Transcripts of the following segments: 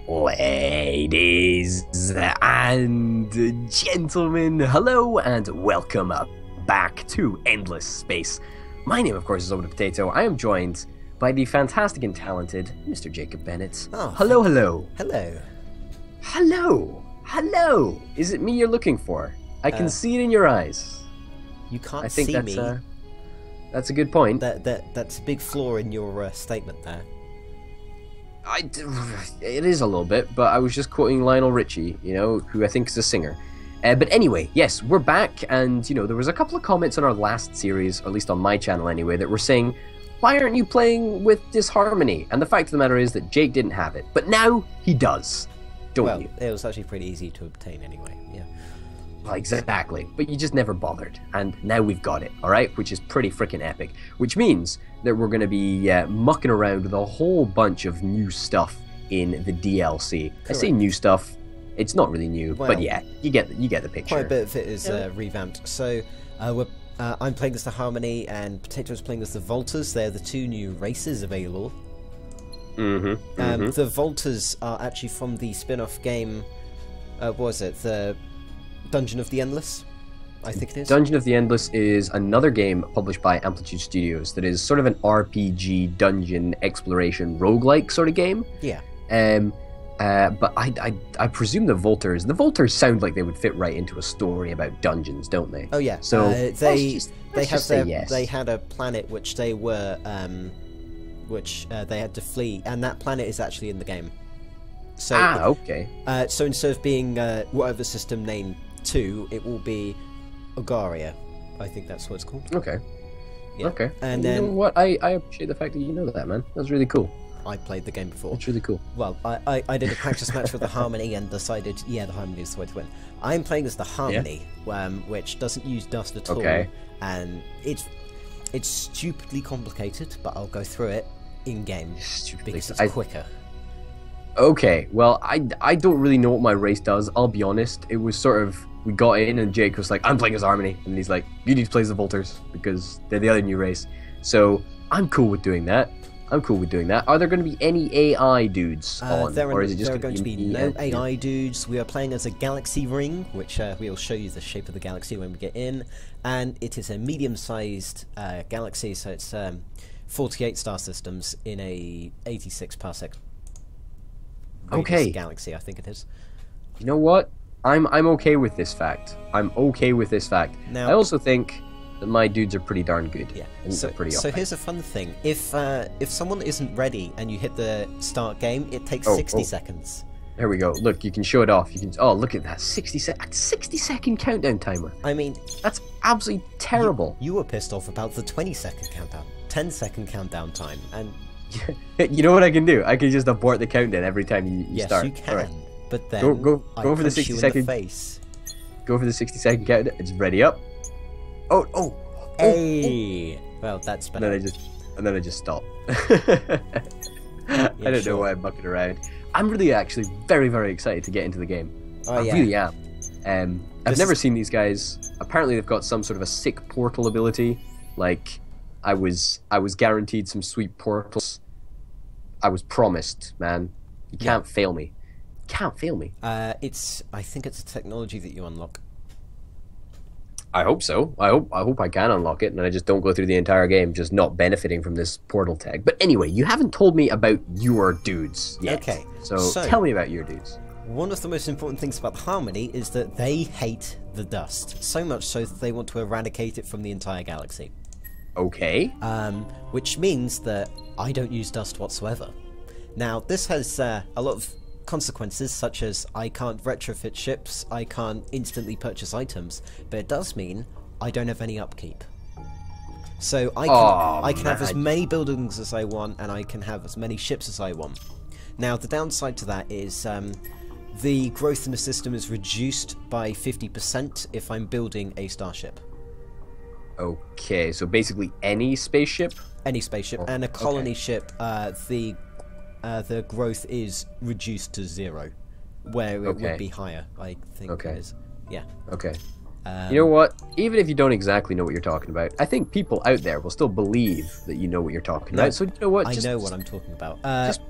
Ladies and gentlemen, hello and welcome back to Endless Space. My name, of course, is Orbital Potato. I am joined by the fantastic and talented Mr. Jacob Bennett. Oh, hello. Hello. Hello. Is it me you're looking for? I can see it in your eyes. You can't I think see that's, me. That's a good point. That's a big flaw in your statement there. It is a little bit, but I was just quoting Lionel Richie, who I think is a singer. But anyway, yes, we're back, and, there was a couple of comments on our last series, or at least on my channel anyway, that were saying, why aren't you playing with Disharmony? And the fact of the matter is that Jake didn't have it, but now he does, don't you? It was actually pretty easy to obtain anyway, yeah. Well, exactly, but you just never bothered, and now we've got it, alright? Which is pretty freaking epic, which means that we're going to be mucking around with a whole bunch of new stuff in the DLC. Correct. I say new stuff, it's not really new, but yeah, you get the picture. Quite a bit of it is revamped. So I'm playing as the Harmony, and Potato's playing as the Volters. They're the two new races available. The Volters are actually from the spin-off game, what was it, the Dungeon of the Endless? I think it is. Dungeon of the Endless is another game published by Amplitude Studios that is sort of an RPG dungeon exploration roguelike sort of game. Yeah. But I presume the Volters sound like they would fit right into a story about dungeons, don't they? Oh yeah. So they had a planet which they were they had to flee, and that planet is actually in the game. So okay. So instead of being whatever system name 2, it will be Ogaria. I think that's what it's called. Okay. Yeah. Okay. And then, you know what? I appreciate the fact that you know that, man. That's really cool. I played the game before. It's really cool. Well, I did a practice match with the Harmony and decided, yeah, the Harmony is the way to win. I'm playing as the Harmony, which doesn't use dust at all, and it's stupidly complicated, but I'll go through it in game because it's quicker. Okay, well, I don't really know what my race does. I'll be honest. It was sort of, we got in and Jake was like, I'm playing as Harmony, and he's like, you need to play as the Volters because they're the other new race. So I'm cool with doing that. Are there going to be any AI dudes on? There are going to be no AI dudes. We are playing as a galaxy ring, which we'll show you the shape of the galaxy when we get in. And it is a medium-sized galaxy, so it's 48 star systems in a 86 parsec galaxy, I think it is. You know what? I'm okay with this fact. Now, I also think that my dudes are pretty darn good. Yeah. So here's a fun thing. If someone isn't ready and you hit the start game, it takes 60 seconds. There we go. Look, you can show it off. Look at that 60-second countdown timer. I mean, that's absolutely terrible. You were pissed off about the 20-second countdown, 10-second countdown time, and you know what I can do? I can just abort the countdown every time you start. Yes, you can. Right. But then go for the 60-second. Go for the 60-second countdown. It's ready up. Hey. Well, that's better. And then I just stop. I don't know why I'm mucking around. I'm really actually very, very excited to get into the game. I really am. I've never seen these guys. Apparently they've got some sort of a sick portal ability. Like I was guaranteed some sweet portals. I was promised, man. You can't fail me. I think it's a technology that you unlock. I hope so. I hope I can unlock it, and I just don't go through the entire game just not benefiting from this portal tag. But anyway, you haven't told me about your dudes yet. Okay. So tell me about your dudes. One of the most important things about Harmony is that they hate the dust. So much so that they want to eradicate it from the entire galaxy. Okay. Which means that I don't use dust whatsoever. Now, this has a lot of consequences, such as I can't retrofit ships, I can't instantly purchase items, but it does mean I don't have any upkeep. So I can have as many buildings as I want, and I can have as many ships as I want. Now, the downside to that is the growth in the system is reduced by 50% if I'm building a starship. Okay, so basically any spaceship? Any spaceship, and a colony ship, the growth is reduced to 0, where it would be higher, I think it is. Yeah. Okay. You know what? Even if you don't exactly know what you're talking about, I think people out there will still believe that you know what you're talking about. So you know what? I know what I'm talking about. Just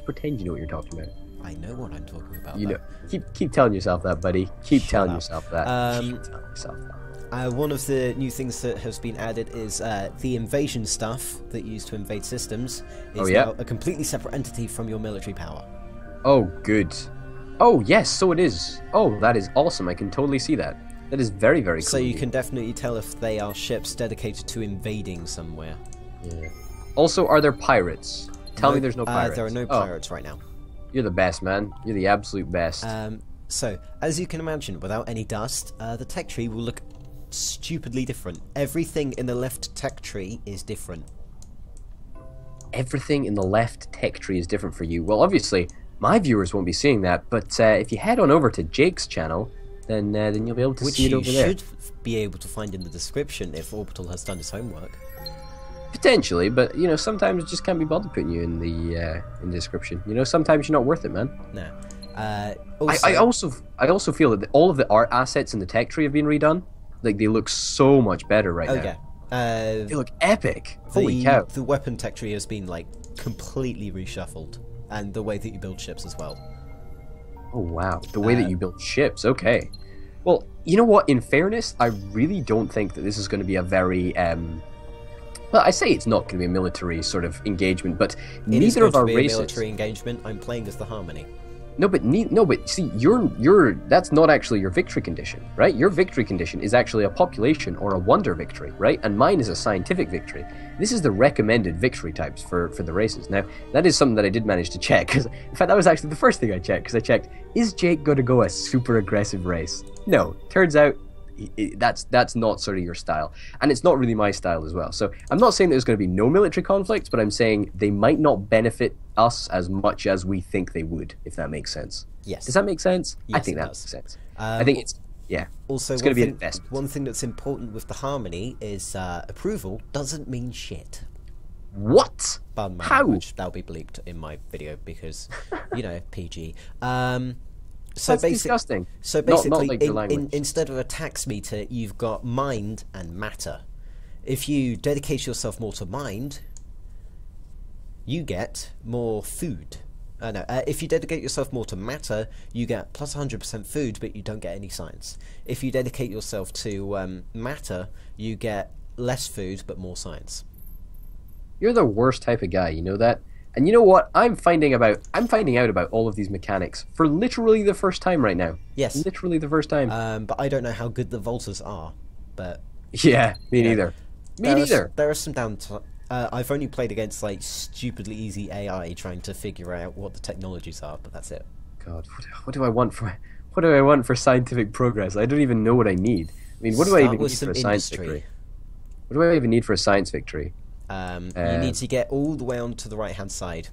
pretend you know what you're talking about. I know what I'm talking about. You know, keep telling yourself that, buddy. Keep telling up. yourself that. Keep telling yourself that. One of the new things that has been added is the invasion stuff that you use to invade systems is now a completely separate entity from your military power. Oh, good. Oh, yes, so it is. Oh, that is awesome. I can totally see that. That is very, very cool. So you can definitely tell if they are ships dedicated to invading somewhere. Yeah. Also, are there pirates? Tell me there's no pirates. There are no pirates right now. You're the best, man. You're the absolute best. So, as you can imagine, without any dust, the tech tree will look stupidly different. Everything in the left tech tree is different. Everything in the left tech tree is different for you. Well, obviously, my viewers won't be seeing that, but if you head on over to Jake's channel, then you'll be able to see it over there. Which you should be able to find in the description if Orbital has done its homework. Potentially, but you know, sometimes it just can't be bothered putting you in the description. You know, sometimes you're not worth it, man. No. I also feel that all of the art assets in the tech tree have been redone. Like, they look so much better right now. Yeah. They look epic. Holy cow. The weapon tech tree has been like completely reshuffled, and the way that you build ships as well. Oh wow, the way that you build ships. Okay. Well, you know what? In fairness, I really don't think that this is going to be a very well, I say it's not going to be a military sort of engagement, but neither of our races. Military engagement. I'm playing as the Harmony. No, but see, that's not actually your victory condition, right? Your victory condition is actually a population or a wonder victory, right? And mine is a scientific victory. This is the recommended victory types for the races. Now, that is something that I did manage to check, because in fact that was actually the first thing I checked, because I checked, is Jake going to go a super aggressive race? No, turns out that's not sort of your style, and it's not really my style as well. So I'm not saying there's going to be no military conflicts, but I'm saying they might not benefit us as much as we think they would, if that makes sense. Yes. Does that make sense? Yes, I think that does. makes sense. I think it's Also, it's going to be an investment. One thing that's important with the Harmony is approval doesn't mean shit. What? How? Which that'll be bleeped in my video because, you know, PG. That's disgusting. So basically, not like the language. Instead of a tax meter, you've got mind and matter. If you dedicate yourself more to mind, you get more food. If you dedicate yourself more to matter, you get plus 100% food, but you don't get any science. If you dedicate yourself to matter, you get less food, but more science. You're the worst type of guy, you know that? And you know what? I'm finding out about all of these mechanics for literally the first time right now. Yes. Literally the first time. But I don't know how good the Volters are. But yeah, me neither. Me neither. There are some downtime. I've only played against like stupidly easy AI trying to figure out what the technologies are, but that's it. God, what do I want for scientific progress? I don't even know what I need. I mean, what do I even need for a science victory? What do I even need for a science victory? You need to get all the way onto the right-hand side.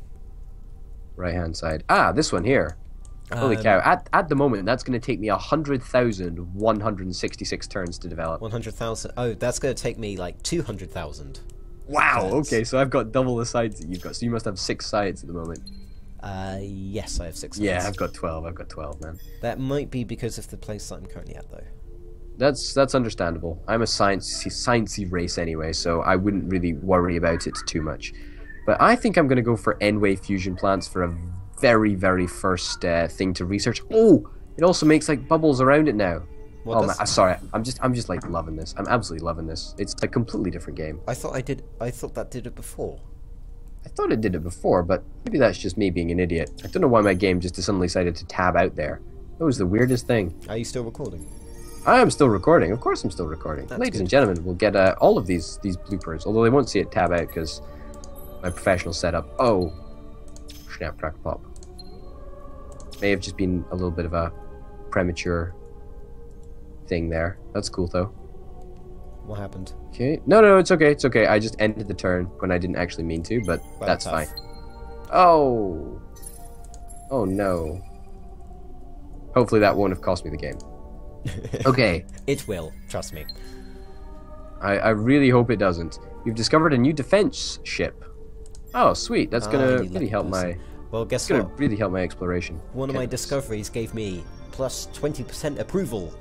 Right-hand side. Ah, this one here. Holy cow. At the moment, that's going to take me 100,166 turns to develop. 100,000? Oh, that's going to take me like 200,000. Wow, okay, so I've got double the sides that you've got. So you must have 6 sides at the moment. Yes, I have 6 sides. Yeah, I've got 12, man. That might be because of the place that I'm currently at, though. That's understandable. I'm a sciencey race anyway, so I wouldn't really worry about it too much. But I think I'm going to go for N-wave fusion plants for a very, very first thing to research. Oh, it also makes like bubbles around it now. Oh man, sorry, I'm just like loving this. I'm absolutely loving this. It's a completely different game. I thought that did it before. I thought it did it before, but maybe that's just me being an idiot. I don't know why my game just suddenly decided to tab out there. That was the weirdest thing. Are you still recording? I am still recording. Of course I'm still recording. That's Ladies good. and gentlemen, we'll get all of these bloopers, although they won't see it tab out because my professional setup. Oh, snap, crack, pop. May have just been a little bit of a premature thing there. That's cool though. What happened? Okay. No, it's okay. It's okay. I just ended the turn when I didn't actually mean to, but Well, that's tough. fine. Oh. Oh no. Hopefully that won't have cost me the game. Okay. It will, trust me. I really hope it doesn't. We've discovered a new defense ship. Oh, sweet. That's gonna really help my... Well, guess It's gonna what? really help my exploration. One of my Goodness. discoveries gave me plus 20% approval.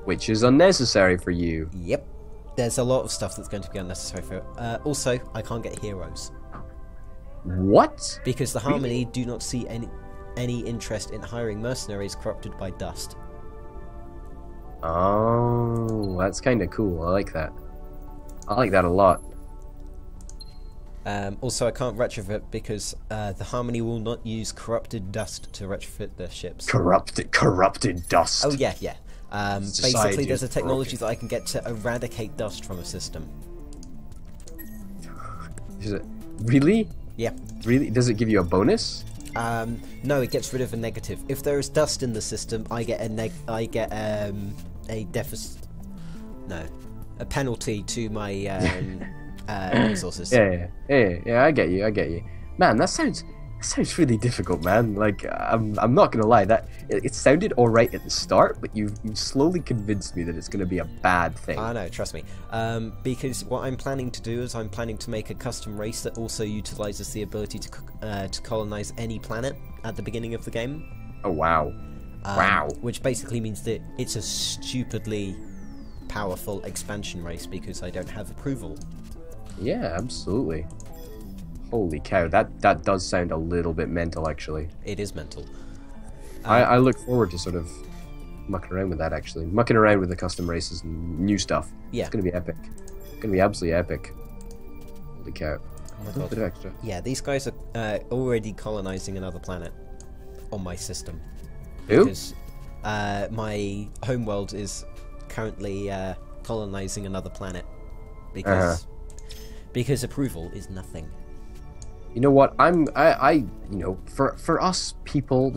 Which is unnecessary for you. Yep. There's a lot of stuff that's going to be unnecessary for it. Also, I can't get heroes. What? Because the Harmony do not see any interest in hiring mercenaries corrupted by dust. Oh, that's kind of cool. I like that. I like that a lot. Also, I can't retrofit because the Harmony will not use corrupted dust to retrofit their ships. Corrupted dust. Oh yeah. Basically, there's a technology that I can get to eradicate dust from a system. Is it really? Yeah. Really? Does it give you a bonus? No, it gets rid of a negative. If there is dust in the system, I get a deficit. No, a penalty to my resources. Yeah. I get you. Man, that sounds really difficult, man. Like, I'm not gonna lie, that it sounded all right at the start, but you've slowly convinced me that it's gonna be a bad thing. I know, trust me. Because what I'm planning to do is I'm planning to make a custom race that also utilizes the ability to colonize any planet at the beginning of the game. Oh wow! Wow. Which basically means that it's a stupidly powerful expansion race because I don't have approval. Yeah, absolutely. Holy cow, that does sound a little bit mental, actually. It is mental. I look forward to sort of mucking around with that, actually. Mucking around with the custom races and new stuff. Yeah. It's going to be epic. It's going to be absolutely epic. Holy cow. Oh my God. A bit of extra. Yeah, these guys are already colonizing another planet on my system. Who? Because my homeworld is currently colonizing another planet. Because approval is nothing. You know what? For us people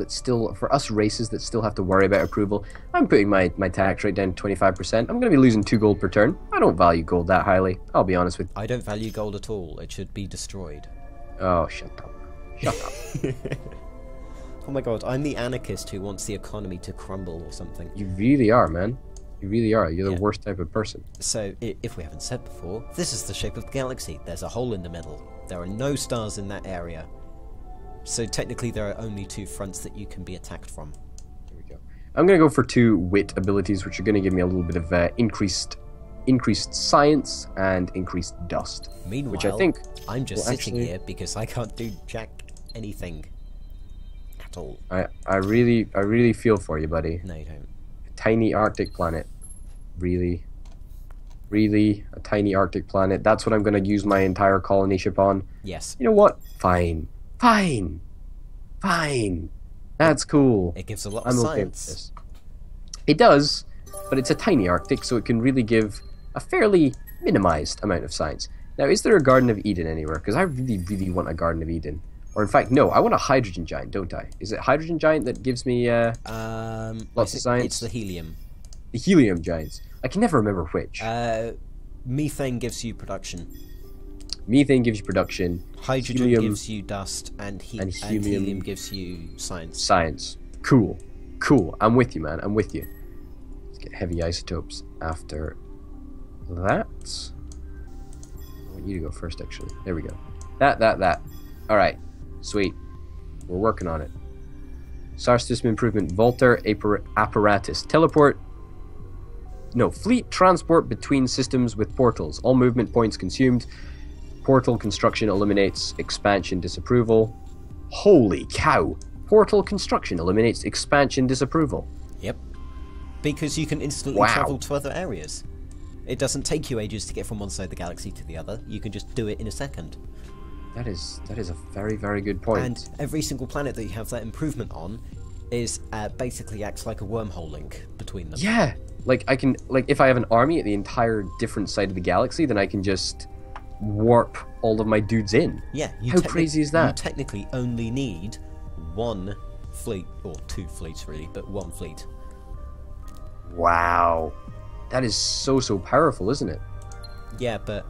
for us races that still have to worry about approval, I'm putting my tax rate down to 25%. I'm going to be losing 2 gold per turn. I don't value gold that highly. I'll be honest with you. I don't value gold at all. It should be destroyed. Oh, shut up. Shut up. Oh my god, I'm the anarchist who wants the economy to crumble or something. You really are, man. You really are. You're the worst type of person. So, if we haven't said before, this is the shape of the galaxy. There's a hole in the middle. There are no stars in that area. So technically there are only 2 fronts that you can be attacked from. There we go. I'm going to go for 2 wit abilities, which are going to give me a little bit of increased science and increased dust. Meanwhile, which I think I'm just sitting here because I can't do anything at all. I really feel for you, buddy. No, you don't. A tiny Arctic planet. Really, a tiny Arctic planet. That's what I'm going to use my entire colony ship on. Yes. You know what? Fine. That's cool. It gives a lot of science. Okay with this. It does, but it's a tiny Arctic, so it can really give a fairly minimized amount of science. Now, is there a Garden of Eden anywhere? Because I really want a Garden of Eden. Or in fact, no, I want a hydrogen giant, don't I? Is it hydrogen giant that gives me lots of science? It's the helium. The helium giants. I can never remember which. Methane gives you production. Methane gives you production. Hydrogen gives you dust, and helium gives you science. Science. Cool. I'm with you, man. I'm with you. Let's get heavy isotopes after that. I want you to go first, actually. There we go. That. Alright. Sweet. We're working on it. Star system improvement. Volter apparatus. Teleport. No, fleet transport between systems with portals. All movement points consumed. Portal construction eliminates expansion disapproval. Holy cow! Portal construction eliminates expansion disapproval. Yep. Because you can instantly travel to other areas. It doesn't take you ages to get from one side of the galaxy to the other. You can just do it in a second. That is a very, very good point. And every single planet that you have that improvement on is basically acts like a wormhole link between them. Yeah! Like, if I have an army at the entire different side of the galaxy, then I can just warp all of my dudes in. Yeah. How crazy is that? You technically only need 1 fleet, or 2 fleets really, but 1 fleet. Wow. That is so powerful, isn't it? Yeah, but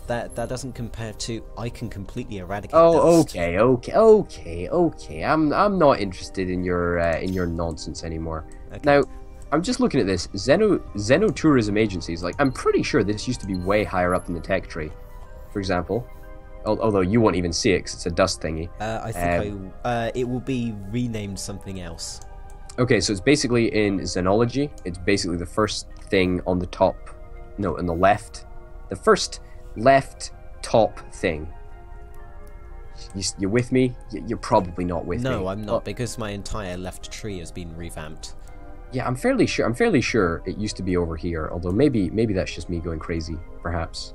that doesn't compare to I can completely eradicate dust. Okay. I'm not interested in your nonsense anymore. Okay. Now, I'm just looking at this. Xenotourism agencies, like, I'm pretty sure this used to be way higher up in the tech tree, for example. Although you won't even see it because it's a dust thingy. I think it will be renamed something else. Okay, so it's basically in Xenology. It's basically the first thing on the top. No, on the left. The first left top thing. You're with me? You're probably not with me. No, I'm not, because my entire left tree has been revamped. Yeah, I'm fairly sure it used to be over here, although maybe that's just me going crazy. Perhaps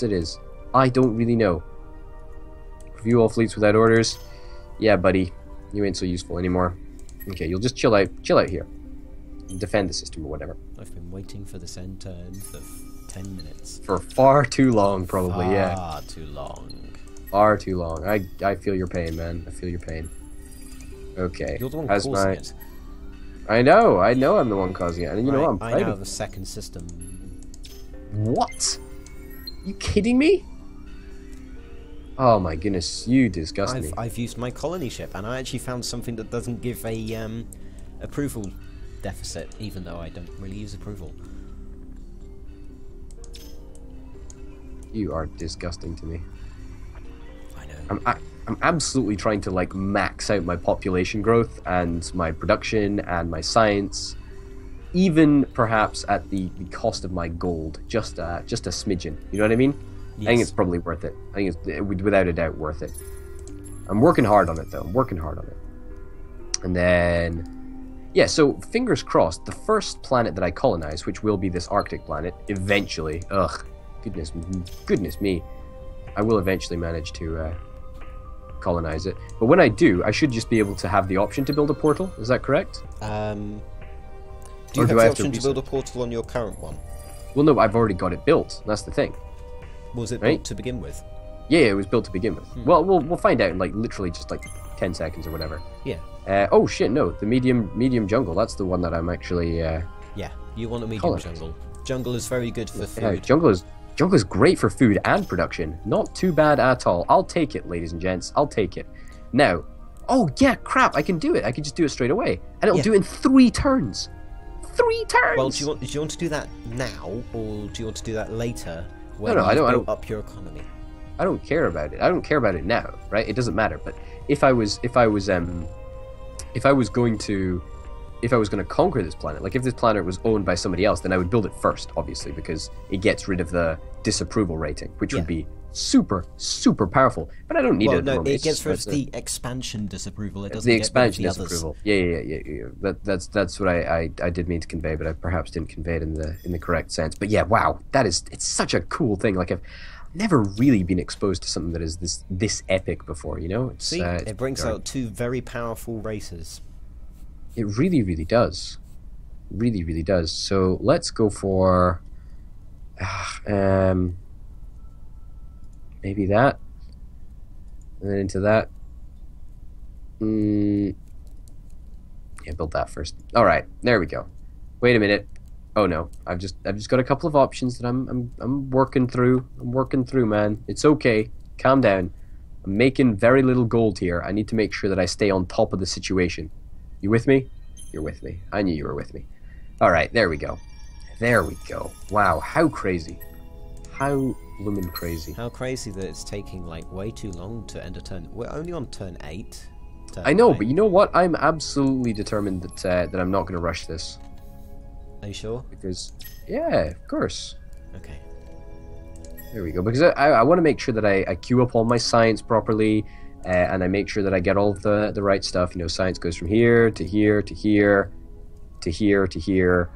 it is. I don't really know. Review all fleets without orders. Yeah, buddy, you ain't so useful anymore. Okay, you'll just chill out here. Defend the system or whatever. I've been waiting for this end turn for 10 minutes. For far too long, probably, yeah. Far too long. Far too long. I feel your pain, man. I feel your pain. Okay. You're the one causing it. I know I'm the one causing it. And you know what? I now have a second system. What? You kidding me? Oh my goodness, you disgust me. I've used my colony ship, and I actually found something that doesn't give a approval deficit, even though I don't really use approval. You are disgusting to me. I know. I'm absolutely trying to like max out my population growth and my production and my science, even perhaps at the cost of my gold, just a smidgen. You know what I mean? Yes. I think it's probably worth it. I think it's without a doubt worth it. I'm working hard on it though. I'm working hard on it. And then, yeah. So fingers crossed, the first planet that I colonize, which will be this Arctic planet, eventually. Ugh, goodness me, I will eventually manage to colonize it. But when I do, I should just be able to have the option to build a portal. Is that correct? Do you have the option to build a portal on your current one? Well, no, I've already got it built. That's the thing. Was it built to begin with? Yeah, it was built to begin with. Well, we'll find out in like literally just like 10 seconds or whatever. Yeah. Oh shit, no, the medium jungle. That's the one that I'm actually. Yeah, you want a medium jungle. Jungle is very good for food. Jungle is great for food and production. Not too bad at all. I'll take it, ladies and gents. I'll take it. Now, oh yeah, crap! I can do it. I can just do it straight away, and it'll do it in 3 turns. 3 turns. Well, do you want to do that now, or do you want to do that later? When I don't build up your economy. I don't care about it. I don't care about it now, right? It doesn't matter. But if I was going to conquer this planet, like if this planet was owned by somebody else, then I would build it first, obviously, because it gets rid of the disapproval rating, which would be super powerful. But I don't need it. No, it gets rid of the expansion disapproval. It doesn't the get expansion rid of the disapproval. Yeah. That's what I did mean to convey, but I perhaps didn't convey it in the correct sense. But yeah, wow, it's such a cool thing. Like I've never really been exposed to something that is this epic before. You know, See, it brings out 2 very powerful races. It really does. Really does. So let's go for maybe that. And then into that. Yeah, build that first. Alright, there we go. Wait a minute. Oh no. I've just got a couple of options that I'm working through. I'm working through, man. It's okay. Calm down. I'm making very little gold here. I need to make sure that I stay on top of the situation. You with me? You're with me. I knew you were with me. Alright, there we go. There we go. Wow, how crazy. How bloomin' crazy. How crazy that it's taking like way too long to end a turn. We're only on turn 8. I know, but you know what? I'm absolutely determined that I'm not going to rush this. Are you sure? Because, yeah, of course. Okay. There we go. Because I want to make sure that I queue up all my science properly, and I make sure that I get all the right stuff. You know, science goes from here to here to here to here to here,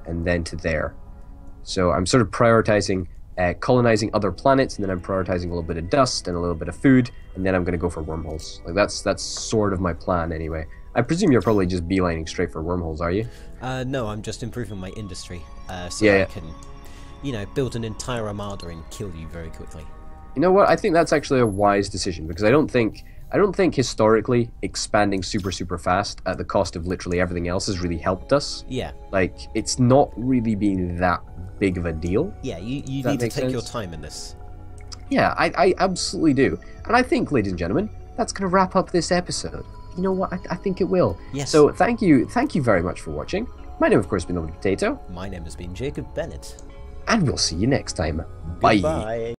and then to there. So I'm sort of prioritizing colonizing other planets, and then I'm prioritizing a little bit of dust and a little bit of food, and then I'm going to go for wormholes. Like that's sort of my plan anyway. I presume you're probably just beelining straight for wormholes, are you? No, I'm just improving my industry, so I can, you know, build an entire armada and kill you very quickly. You know what? I think that's actually a wise decision, because I don't think historically expanding super fast at the cost of literally everything else has really helped us. Yeah. Like, it's not really been that big of a deal. Yeah, you need to take your time in this. Yeah, I absolutely do. And I think, ladies and gentlemen, that's going to wrap up this episode. You know what? I think it will. Yes. So thank you very much for watching. My name, of course, has been Orbital Potato. My name has been Jacob Bennett. And we'll see you next time. Bye. Goodbye.